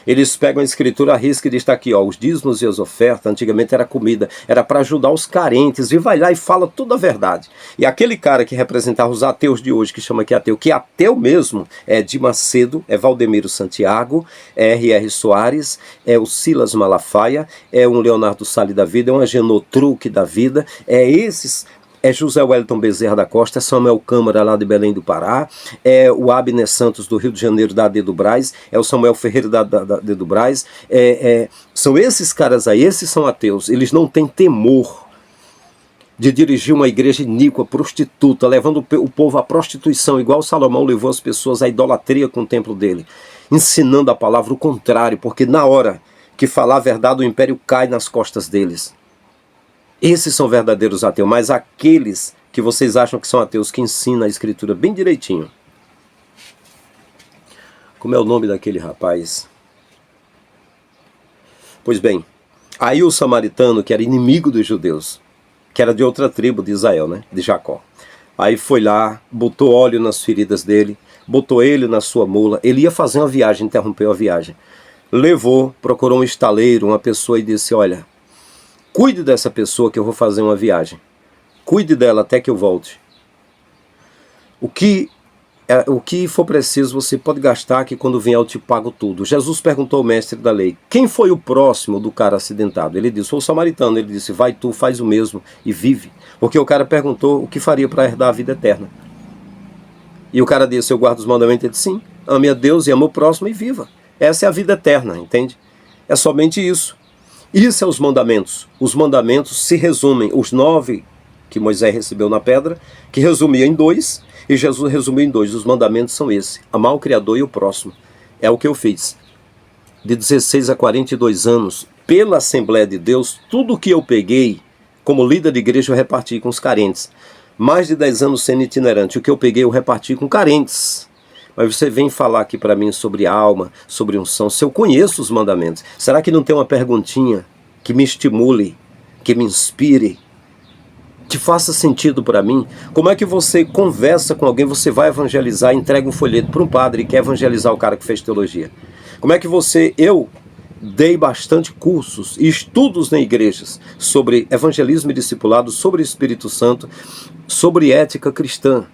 Eles pegam a escritura, arrisca e diz, está aqui, os dízimos e as ofertas, antigamente era comida, era para ajudar os carentes, e vai lá e fala toda a verdade. E aquele cara que representava os ateus de hoje, que chama aqui ateu, que é ateu mesmo, é de Macedo, é Valdemiro Santiago, é R.R. Soares, é o Silas Malafaia, é um Leonardo Salles da vida, é um Agenor Truque da vida, é José Wellington Bezerra da Costa, é Samuel Câmara lá de Belém do Pará, é o Abner Santos do Rio de Janeiro da AD do Brás, é o Samuel Ferreira da AD do Brás, são esses caras aí, esses são ateus, eles não têm temor de dirigir uma igreja iníqua, prostituta, levando o povo à prostituição, igual Salomão levou as pessoas à idolatria com o templo dele. ensinando a palavra o contrário, porque na hora que falar a verdade o império cai nas costas deles. Esses são verdadeiros ateus, mas aqueles que vocês acham que são ateus, que ensinam a escritura bem direitinho. Como é o nome daquele rapaz? Pois bem, aí o samaritano, que era inimigo dos judeus, que era de outra tribo de Israel, né? De Jacó. Aí foi lá, botou óleo nas feridas dele, botou ele na sua mula. Ele ia fazer uma viagem, interrompeu a viagem. Levou, procurou um estaleiro, uma pessoa e disse, olha, cuide dessa pessoa que eu vou fazer uma viagem. Cuide dela até que eu volte. O que for preciso você pode gastar, que quando vier eu te pago tudo. Jesus perguntou ao mestre da lei, quem foi o próximo do cara acidentado? Ele disse, foi o samaritano. Ele disse, vai tu, faz o mesmo e vive. Porque o cara perguntou o que faria para herdar a vida eterna. E o cara disse, eu guardo os mandamentos. Ele disse, sim, ame a Deus e ame o próximo e viva. Essa é a vida eterna, entende? É somente isso. Isso são os mandamentos. Os mandamentos se resumem, os 9 que Moisés recebeu na pedra, que resumia em 2, e Jesus resumiu em 2. Os mandamentos são esses: amar o Criador e o próximo. É o que eu fiz. De 16 a 42 anos, pela Assembleia de Deus, tudo que eu peguei, como líder de igreja, eu reparti com os carentes. Mais de 10 anos sendo itinerante, o que eu peguei eu reparti com carentes. Mas você vem falar aqui para mim sobre alma, sobre unção, se eu conheço os mandamentos. Será que não tem uma perguntinha que me estimule, que me inspire, que faça sentido para mim? Como é que você conversa com alguém, você vai evangelizar, entrega um folheto para um padre e quer evangelizar o cara que fez teologia? Como é que eu dei bastante cursos e estudos na igrejas sobre evangelismo e discipulado, sobre o Espírito Santo, sobre ética cristã.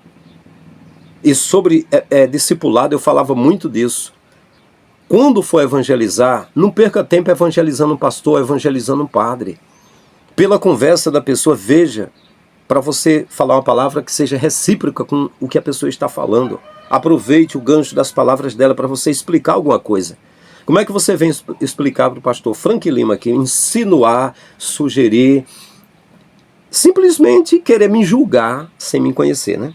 E sobre discipulado eu falava muito disso. Quando for evangelizar, não perca tempo evangelizando um pastor, evangelizando um padre. Pela conversa da pessoa, veja, para você falar uma palavra que seja recíproca com o que a pessoa está falando. Aproveite o gancho das palavras dela para você explicar alguma coisa. Como é que você vem explicar para o pastor Frank Lima aqui, insinuar, sugerir, simplesmente querer me julgar sem me conhecer, né?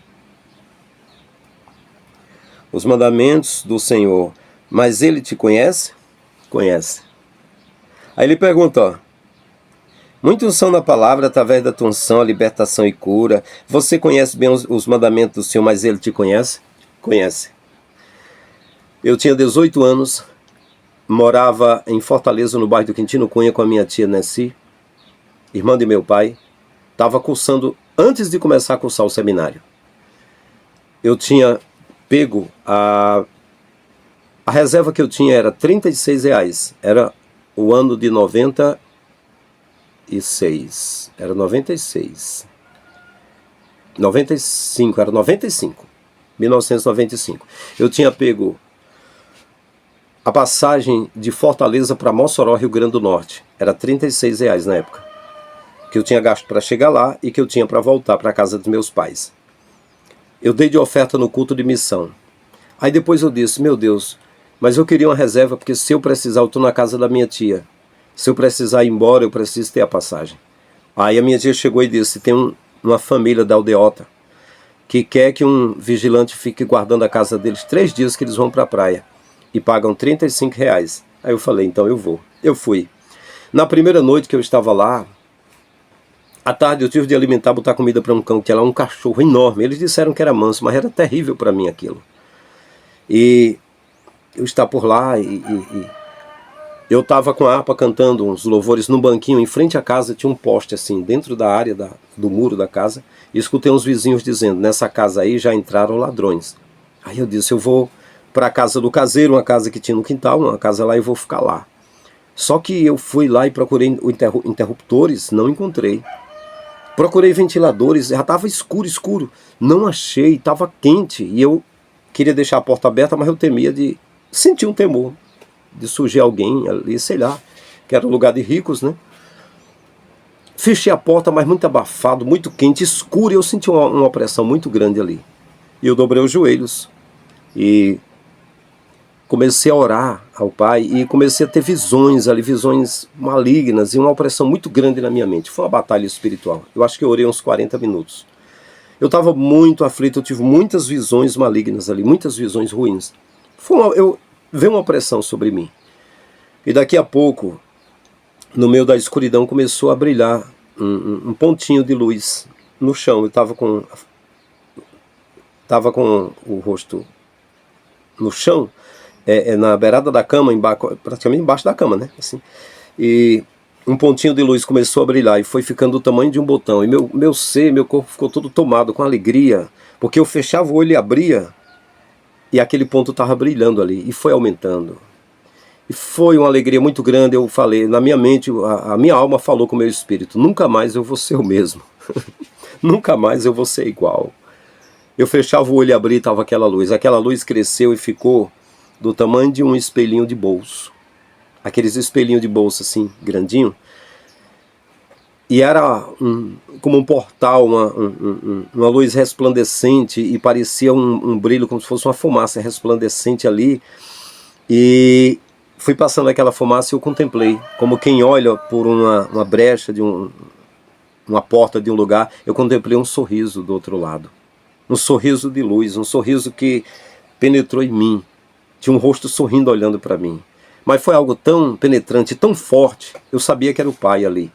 Os mandamentos do Senhor, mas ele te conhece? Conhece. Aí ele pergunta, ó, muita unção na palavra, através da tua unção, a libertação e cura. Você conhece bem os mandamentos do Senhor, mas ele te conhece? Conhece. Eu tinha 18 anos, morava em Fortaleza, no bairro do Quintino Cunha, com a minha tia Nessi, irmã de meu pai. Estava cursando, antes de começar a cursar o seminário. Eu tinha pego, a reserva que eu tinha era R$36. Era o ano de 96. Era 96. 95, era 95. 1995. Eu tinha pego a passagem de Fortaleza para Mossoró, Rio Grande do Norte. Era R$36 na época. Que eu tinha gasto para chegar lá e que eu tinha para voltar para a casa dos meus pais. Eu dei de oferta no culto de missão. Aí depois eu disse, meu Deus, mas eu queria uma reserva, porque se eu precisar, eu estou na casa da minha tia. Se eu precisar ir embora, eu preciso ter a passagem. Aí a minha tia chegou e disse, tem uma família da aldeota que quer que um vigilante fique guardando a casa deles 3 dias, que eles vão para a praia. E pagam R$35. Aí eu falei, então eu vou. Eu fui. Na primeira noite que eu estava lá, à tarde eu tive de alimentar, botar comida para um cão, que era um cachorro enorme. Eles disseram que era manso, mas era terrível para mim aquilo. E eu estava por lá e eu estava com a harpa cantando uns louvores num banquinho. Em frente à casa tinha um poste assim, dentro da área do muro da casa. E escutei uns vizinhos dizendo, nessa casa aí já entraram ladrões. Aí eu disse, eu vou para a casa do caseiro, uma casa que tinha no quintal, uma casa lá, e vou ficar lá. Só que eu fui lá e procurei interruptores, não encontrei. Procurei ventiladores, já estava escuro, não achei, estava quente, e eu queria deixar a porta aberta, mas eu temia de sentir um temor, de surgir alguém ali, sei lá, que era um lugar de ricos, né? Fechei a porta, mas muito abafado, muito quente, escuro, e eu senti uma opressão muito grande ali. E eu dobrei os joelhos, e comecei a orar ao Pai, e comecei a ter visões ali, visões malignas, e uma opressão muito grande na minha mente. Foi uma batalha espiritual. Eu acho que eu orei uns 40 minutos. Eu estava muito aflito, eu tive muitas visões malignas ali, muitas visões ruins. veio uma pressão sobre mim. E daqui a pouco, no meio da escuridão, começou a brilhar um pontinho de luz no chão. Eu estava com o rosto no chão, na beirada da cama, praticamente embaixo da cama, né? Assim. E um pontinho de luz começou a brilhar e foi ficando do tamanho de um botão. E meu corpo ficou todo tomado com alegria, porque eu fechava o olho e abria, e aquele ponto estava brilhando ali, e foi aumentando. E foi uma alegria muito grande. Eu falei, na minha mente, a minha alma falou com o meu espírito: nunca mais eu vou ser o mesmo. Nunca mais eu vou ser igual. Eu fechava o olho e abria e estava aquela luz. Aquela luz cresceu e ficou do tamanho de um espelhinho de bolso. Aqueles espelhinhos de bolso assim, grandinho. E era como um portal, uma luz resplandecente, e parecia um brilho, como se fosse uma fumaça resplandecente ali. E fui passando aquela fumaça e eu contemplei, como quem olha por uma brecha de uma porta de um lugar. Eu contemplei um sorriso do outro lado. Um sorriso de luz, um sorriso que penetrou em mim. Tinha um rosto sorrindo, olhando para mim. Mas foi algo tão penetrante, tão forte. Eu sabia que era o Pai ali.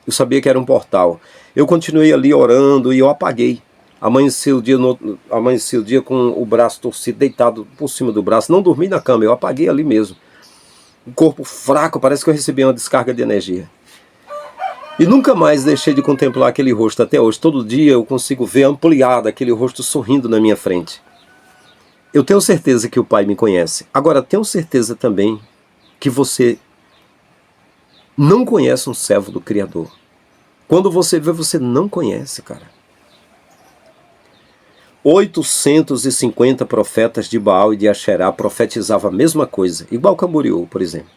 Eu sabia que era um portal. Eu continuei ali orando e eu apaguei. Amanheci o dia com o braço torcido, deitado por cima do braço. Não dormi na cama, eu apaguei ali mesmo. O corpo fraco, parece que eu recebi uma descarga de energia. E nunca mais deixei de contemplar aquele rosto até hoje. Todo dia eu consigo ver ampliado aquele rosto sorrindo na minha frente. Eu tenho certeza que o Pai me conhece. Agora, tenho certeza também que você não conhece um servo do Criador. Quando você vê, você não conhece, cara. 850 profetas de Baal e de Asherá profetizavam a mesma coisa, igual Camboriú, por exemplo.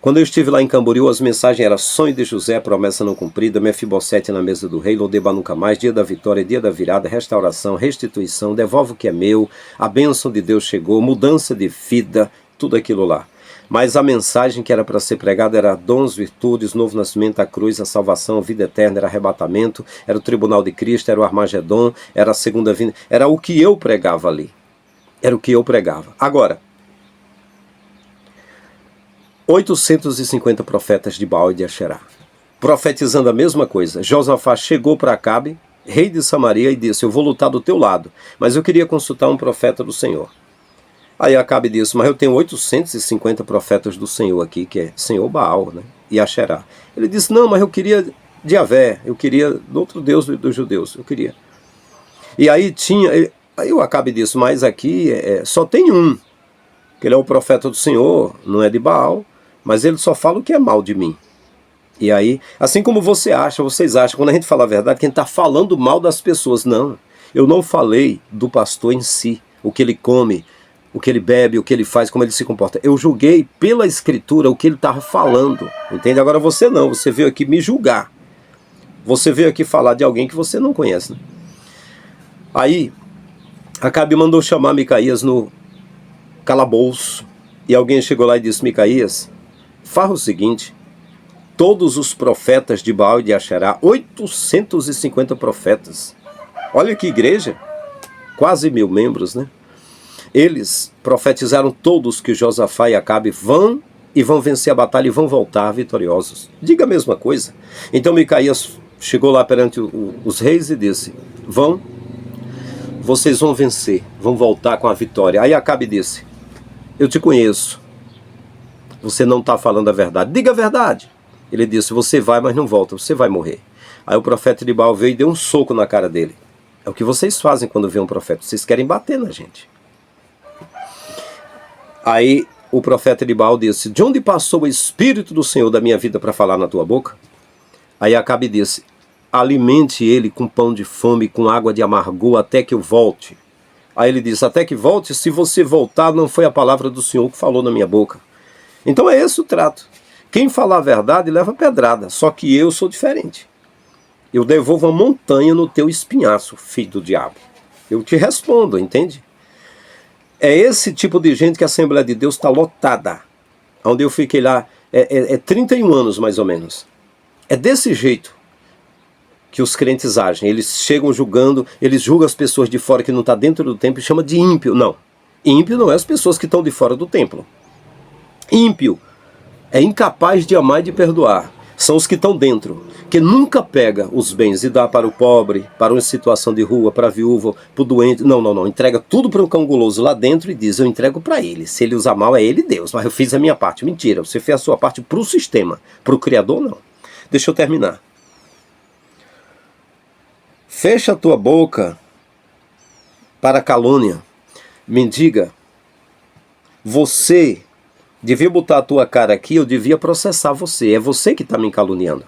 Quando eu estive lá em Camboriú, as mensagens eram: sonho de José, promessa não cumprida, Mefibosete na mesa do rei, Lodeba nunca mais, dia da vitória, dia da virada, restauração, restituição, devolve o que é meu, a bênção de Deus chegou, mudança de vida, tudo aquilo lá. Mas a mensagem que era para ser pregada era dons, virtudes, novo nascimento, a cruz, a salvação, a vida eterna, era arrebatamento, era o tribunal de Cristo, era o Armagedon, era a segunda vinda, era o que eu pregava ali. Era o que eu pregava. Agora, 850 profetas de Baal e de Asherá, profetizando a mesma coisa. Josafá chegou para Acabe, rei de Samaria, e disse: eu vou lutar do teu lado, mas eu queria consultar um profeta do Senhor. Aí Acabe disse: mas eu tenho 850 profetas do Senhor aqui, que é Senhor Baal, né, e Asherá. Ele disse: não, mas eu queria de Yahvé, eu queria do outro Deus dos judeus, eu queria. E aí o Acabe disse: mas aqui só tem um, que ele é o profeta do Senhor, não é de Baal, mas ele só fala o que é mal de mim. E aí, assim como vocês acham, quando a gente fala a verdade, quem está falando mal das pessoas. Não, eu não falei do pastor em si, o que ele come, o que ele bebe, o que ele faz, como ele se comporta. Eu julguei pela escritura o que ele estava falando, entende? Agora você não, você veio aqui me julgar. Você veio aqui falar de alguém que você não conhece, né? Aí, Acabe mandou chamar Micaías no calabouço, e alguém chegou lá e disse: Micaías, faz o seguinte: todos os profetas de Baal e de Asherá, 850 profetas, olha que igreja, quase 1000 membros, né? Eles profetizaram todos que Josafá e Acabe vão vencer a batalha e vão voltar vitoriosos. Diga a mesma coisa. Então Micaías chegou lá perante os reis e disse: vocês vão vencer, vão voltar com a vitória. Aí Acabe disse: eu te conheço, você não está falando a verdade, diga a verdade. Ele disse: você vai, mas não volta, você vai morrer. Aí o profeta de Baal veio e deu um soco na cara dele. É o que vocês fazem quando vê um profeta, vocês querem bater na gente. Aí o profeta de Baal disse: de onde passou o Espírito do Senhor da minha vida para falar na tua boca? Aí Acabe disse: alimente ele com pão de fome, com água de amargor, até que eu volte. Aí ele disse: até que volte, se você voltar, não foi a palavra do Senhor que falou na minha boca. Então é esse o trato. Quem falar a verdade leva pedrada, só que eu sou diferente. Eu devolvo uma montanha no teu espinhaço, filho do diabo. Eu te respondo, entende? É esse tipo de gente que a Assembleia de Deus está lotada. Onde eu fiquei lá, 31 anos mais ou menos. É desse jeito que os crentes agem. Eles chegam julgando, eles julgam as pessoas de fora que não está dentro do templo e chama de ímpio. Não. Ímpio não é as pessoas que estão de fora do templo. Ímpio é incapaz de amar e de perdoar. São os que estão dentro, que nunca pega os bens e dá para o pobre, para uma situação de rua, para a viúva, para o doente. Não. Entrega tudo para um cão guloso lá dentro e diz, eu entrego para ele. Se ele usar mal, é ele Deus, mas eu fiz a minha parte. Mentira, você fez a sua parte para o sistema, para o Criador, não. Deixa eu terminar. Fecha a tua boca para a calúnia. Mendiga, você devia botar a tua cara aqui, eu devia processar você. É você que está me caluniando.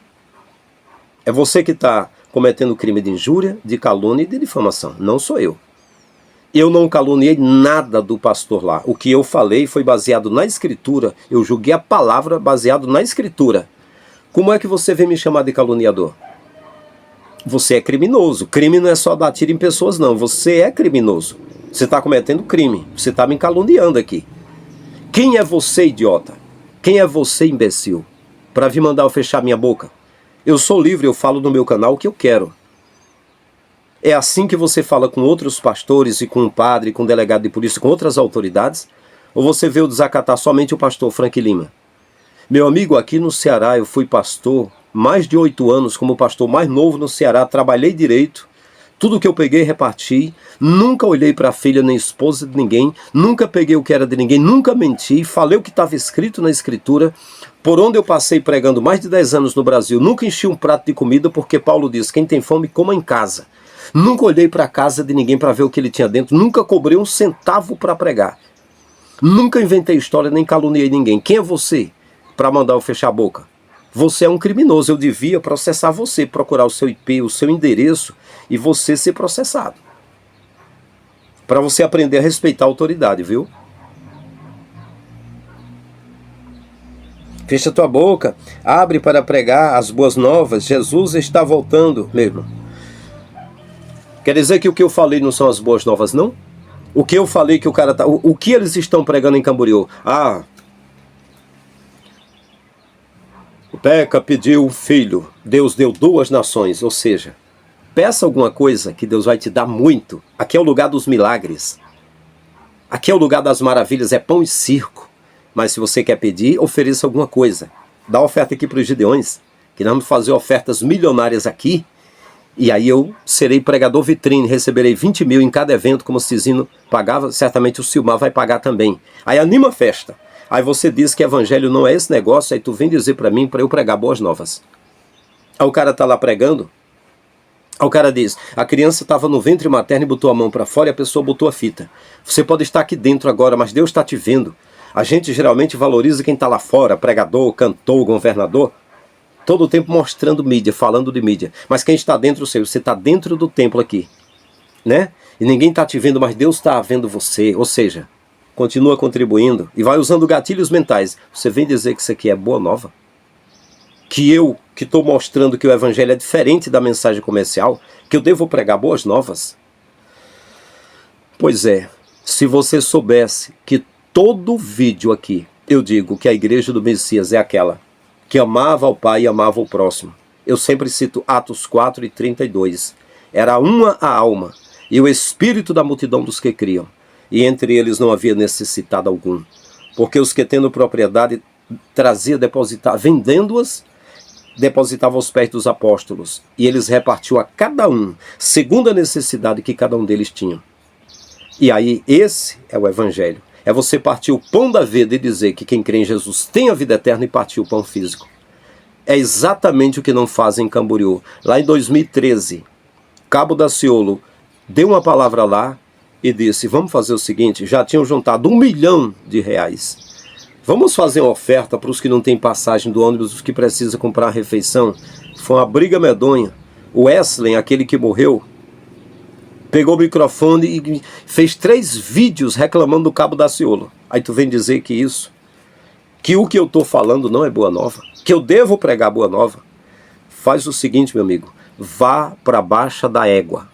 É você que está cometendo crime de injúria, de calúnia e de difamação. Não sou eu. Eu não caluniei nada do pastor lá. O que eu falei foi baseado na Escritura. Eu julguei a palavra baseado na Escritura. Como é que você vem me chamar de caluniador? Você é criminoso. Crime não é só dar tiro em pessoas, não. Você é criminoso. Você está cometendo crime. Você está me caluniando aqui. Quem é você, idiota? Quem é você, imbecil? Para vir mandar eu fechar minha boca? Eu sou livre, eu falo no meu canal o que eu quero. É assim que você fala com outros pastores e com um padre, com um delegado de polícia, com outras autoridades? Ou você veio desacatar somente o pastor Frank Lima? Meu amigo, aqui no Ceará eu fui pastor mais de 8 anos, como pastor mais novo no Ceará, trabalhei direito, tudo que eu peguei reparti, nunca olhei para a filha nem esposa de ninguém, nunca peguei o que era de ninguém, nunca menti, falei o que estava escrito na Escritura, por onde eu passei pregando mais de 10 anos no Brasil, nunca enchi um prato de comida, porque Paulo diz, quem tem fome coma em casa. Nunca olhei para a casa de ninguém para ver o que ele tinha dentro, nunca cobrei um centavo para pregar. Nunca inventei história, nem caluniei ninguém. Quem é você para mandar eu fechar a boca? Você é um criminoso, eu devia processar você, procurar o seu IP, o seu endereço e você ser processado. Para você aprender a respeitar a autoridade, viu? Fecha tua boca, abre para pregar as boas novas, Jesus está voltando, meu irmão. Quer dizer que o que eu falei não são as boas novas, não? O que eu falei que o cara tá... O que eles estão pregando em Camboriú? O Peca pediu um filho, Deus deu 2 nações, ou seja, peça alguma coisa que Deus vai te dar muito. Aqui é o lugar dos milagres. Aqui é o lugar das maravilhas, é pão e circo. Mas se você quer pedir, ofereça alguma coisa. Dá oferta aqui para os Gideões, que nós vamos fazer ofertas milionárias aqui. E aí eu serei pregador vitrine, receberei 20 mil em cada evento, como o Cizino pagava, certamente o Silmar vai pagar também. Aí anima a festa. Aí você diz que evangelho não é esse negócio, aí tu vem dizer para mim para eu pregar boas novas. Aí o cara tá lá pregando, aí o cara diz, a criança estava no ventre materno e botou a mão para fora e a pessoa botou a fita. Você pode estar aqui dentro agora, mas Deus está te vendo. A gente geralmente valoriza quem está lá fora, pregador, cantor, governador, todo o tempo mostrando mídia, falando de mídia. Mas quem está dentro, você está dentro do templo aqui, né? E ninguém está te vendo, mas Deus está vendo você. Ou seja, continua contribuindo e vai usando gatilhos mentais. Você vem dizer que isso aqui é boa nova? Que eu, que estou mostrando que o evangelho é diferente da mensagem comercial, que eu devo pregar boas novas? Pois é, se você soubesse que todo vídeo aqui, eu digo que a igreja do Messias é aquela que amava ao Pai e amava o próximo. Eu sempre cito Atos 4:32. Era uma a alma, e o espírito da multidão dos que criam. E entre eles não havia necessitado algum. Porque os que tendo propriedade trazia depositar, vendendo-as, depositava aos pés dos apóstolos. E eles repartiu a cada um, segundo a necessidade que cada um deles tinha. E aí, esse é o evangelho. É você partir o pão da vida e dizer que quem crê em Jesus tem a vida eterna e partir o pão físico. É exatamente o que não fazem em Camboriú. Lá em 2013, Cabo Daciolo deu uma palavra lá e disse, vamos fazer o seguinte, já tinham juntado R$1 milhão. Vamos fazer uma oferta para os que não têm passagem do ônibus, os que precisam comprar a refeição. Foi uma briga medonha. O Wesley, aquele que morreu, pegou o microfone e fez 3 vídeos reclamando do Cabo Daciolo. Aí tu vem dizer que isso, que o que eu estou falando não é boa nova, que eu devo pregar boa nova. Faz o seguinte, meu amigo, vá para a baixa da égua.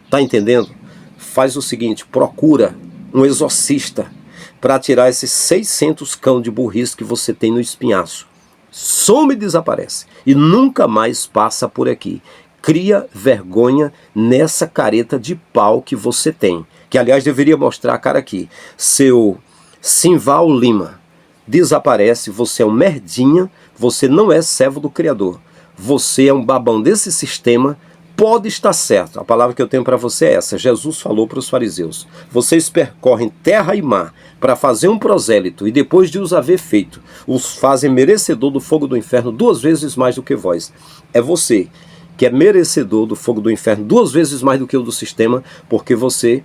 Tá entendendo? Faz o seguinte, procura um exorcista para tirar esses 600 cão de burrice que você tem no espinhaço. Some e desaparece. E nunca mais passa por aqui. Cria vergonha nessa careta de pau que você tem. Que que aliás deveria mostrar a cara aqui. Seu Simval Lima desaparece, você é um merdinha, você não é servo do Criador. Você é um babão desse sistema, pode estar certo. A palavra que eu tenho para você é essa. Jesus falou para os fariseus: vocês percorrem terra e mar para fazer um prosélito, e depois de os haver feito, os fazem merecedor do fogo do inferno 2 vezes mais do que vós. É você que é merecedor do fogo do inferno 2 vezes mais do que o do sistema, porque você...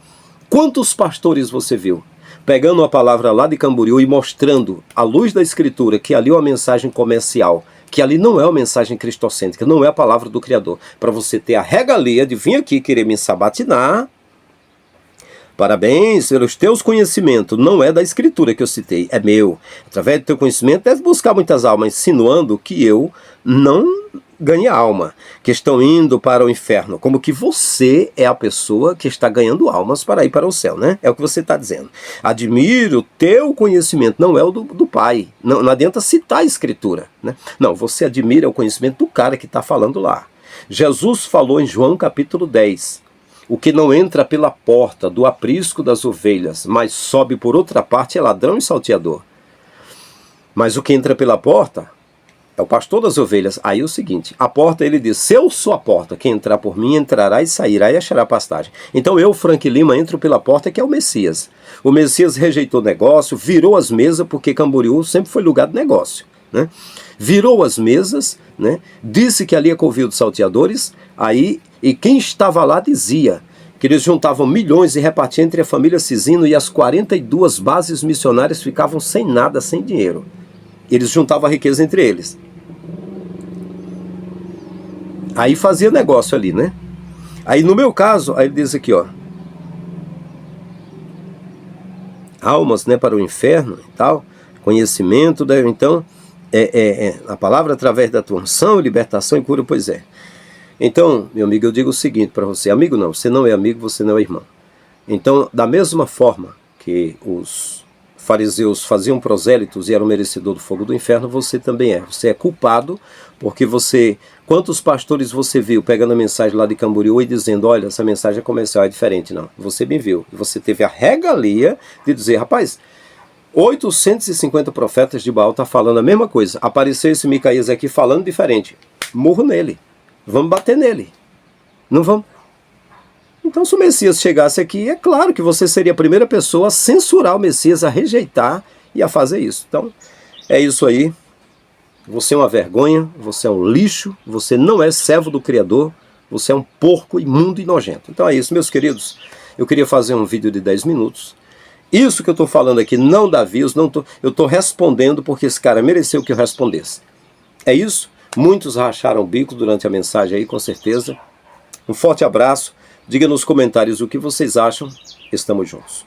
Quantos pastores você viu pegando uma palavra lá de Camboriú e mostrando, à luz da Escritura, que ali é uma mensagem comercial, que ali não é uma mensagem cristocêntrica, não é a palavra do Criador, para você ter a regalia de vir aqui querer me sabatinar? Parabéns pelos teus conhecimentos, não é da Escritura que eu citei, é meu. Através do teu conhecimento, deve buscar muitas almas, insinuando que eu não ganhe alma, que estão indo para o inferno, como que você é a pessoa que está ganhando almas para ir para o céu, né? É o que você está dizendo. Admiro o teu conhecimento, não é o do Pai. Não adianta citar a Escritura, né? Não, você admira o conhecimento do cara que está falando lá. Jesus falou em João capítulo 10, o que não entra pela porta do aprisco das ovelhas, mas sobe por outra parte é ladrão e salteador. Mas o que entra pela porta é o pastor das ovelhas. Aí é o seguinte, a porta, ele diz: se eu sou a porta, quem entrar por mim entrará e sairá e achará pastagem. Então eu, Frank Lima, entro pela porta, que é o Messias. O Messias rejeitou o negócio, virou as mesas, porque Camboriú sempre foi lugar de negócio, né? Virou as mesas, né? Disse que ali é covil dos salteadores, aí, e quem estava lá dizia que eles juntavam milhões e repartiam entre a família Cisino, e as 42 bases missionárias ficavam sem nada, sem dinheiro. Eles juntavam a riqueza entre eles. Aí fazia negócio ali, né? Aí no meu caso, aí ele diz aqui, ó, almas, né, para o inferno e tal, conhecimento, então, a palavra através da tua unção, libertação e cura, pois é. Então, meu amigo, eu digo o seguinte para você: amigo não, você não é amigo, você não é irmão. Então, da mesma forma que os fariseus faziam prosélitos e eram merecedor do fogo do inferno, você também é. Você é culpado, porque você... Quantos pastores você viu pegando a mensagem lá de Camboriú e dizendo: olha, essa mensagem comercial é diferente? Não, você me viu. E você teve a regalia de dizer: rapaz, 850 profetas de Baal tá falando a mesma coisa. Apareceu esse Micaías aqui falando diferente. Morro nele. Vamos bater nele. Não vamos... Então, se o Messias chegasse aqui, é claro que você seria a primeira pessoa a censurar o Messias, a rejeitar e a fazer isso. Então, é isso aí. Você é uma vergonha, você é um lixo, você não é servo do Criador, você é um porco imundo e nojento. Então é isso, meus queridos. Eu queria fazer um vídeo de 10 minutos. Isso que eu estou falando aqui não dá views, eu estou respondendo porque esse cara mereceu que eu respondesse. É isso. Muitos racharam o bico durante a mensagem aí, com certeza. Um forte abraço. Diga nos comentários o que vocês acham. Estamos juntos.